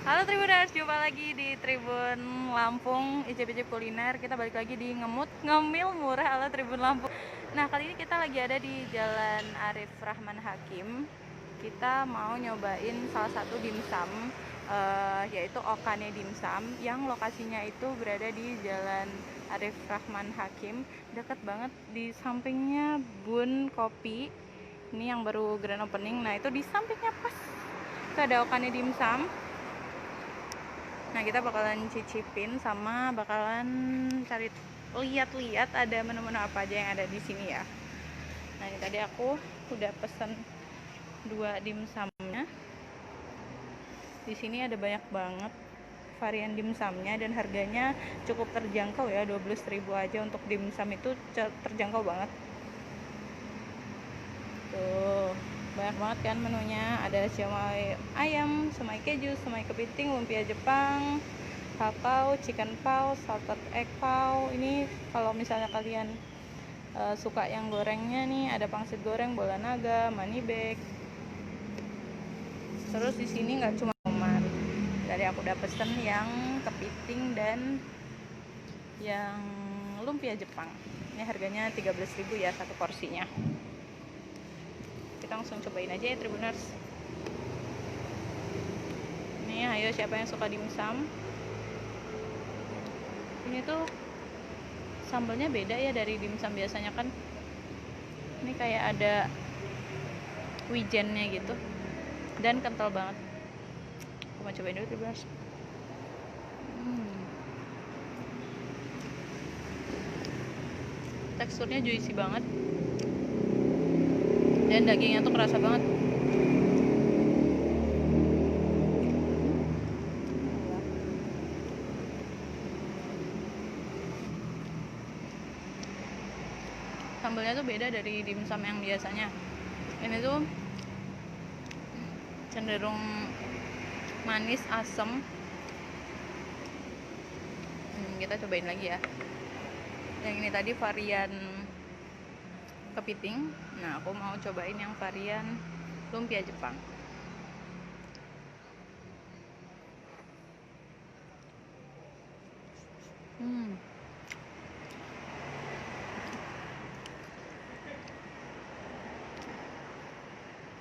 Halo Tribuners, jumpa lagi di Tribun Lampung, icip-icip kuliner. Kita balik lagi di ngemut, ngemil murah ala Tribun Lampung. Nah, kali ini kita lagi ada di Jalan Arif Rahman Hakim. Kita mau nyobain salah satu dimsum, yaitu Okane Dimsum, yang lokasinya itu berada di Jalan Arif Rahman Hakim. Deket banget, di sampingnya Bun Kopi. Ini yang baru grand opening. Nah, itu di sampingnya pas itu ada Okane Dimsum. Nah, kita bakalan cicipin sama bakalan cari lihat-lihat ada menu-menu apa aja yang ada di sini ya. Nah, ini tadi aku udah pesen 2 dimsumnya. Di sini ada banyak banget varian dimsumnya dan harganya cukup terjangkau ya, 12.000 aja untuk dimsum itu terjangkau banget. Tuh, banyak banget kan menunya. Ada siomay ayam, siomay keju, siomay kepiting, lumpia Jepang, kakao, chicken pau, salted egg pau. Ini kalau misalnya kalian suka yang gorengnya nih, ada pangsit goreng, bola naga, money bag. Terus di sini nggak cuma tomat. Tadi aku udah pesen yang kepiting dan yang lumpia Jepang. Ini harganya 13.000 ya satu porsinya. Kita langsung cobain aja ya Tribuners. Nih, ayo siapa yang suka dimsum. Ini tuh sambalnya beda ya dari dimsum biasanya kan. Ini kayak ada wijennya gitu dan kental banget. Aku mau cobain dulu Tribuners. Teksturnya juicy banget dan dagingnya tuh kerasa banget. Sambalnya tuh beda dari dimsum yang biasanya. Ini tuh cenderung manis, asem. Kita cobain lagi ya. Yang ini tadi varian kepiting. Nah, aku mau cobain yang varian lumpia Jepang.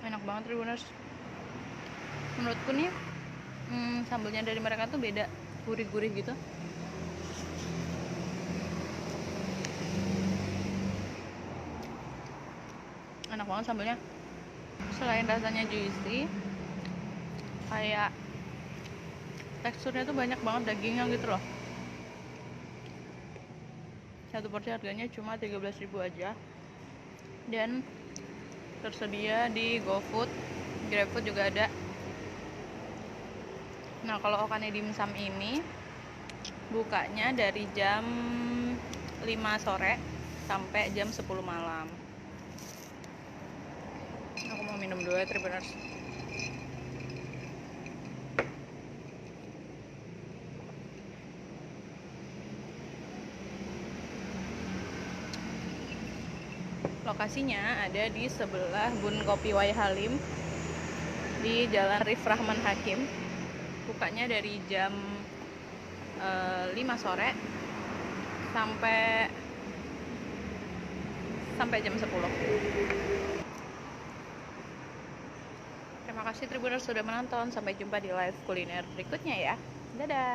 Enak banget Tribuners. Menurutku nih sambalnya dari mereka tuh beda, gurih-gurih gitu. Enak banget sambalnya. Selain rasanya juicy, kayak teksturnya tuh banyak banget dagingnya gitu loh. Satu porsi harganya cuma 13.000 aja. Dan tersedia di GoFood, GrabFood juga ada. Nah, kalau Okane Dimsum ini bukanya dari jam 5 sore sampai jam 10 malam. Aku mau minum dulu ya Tribuners. Lokasinya ada di sebelah Bun Kopi Wai Halim di Jalan Arif Rahman Hakim. Bukanya dari jam 5 sore sampai jam 10. Terima kasih Tribuners sudah menonton. Sampai jumpa di live kuliner berikutnya ya. Dadah.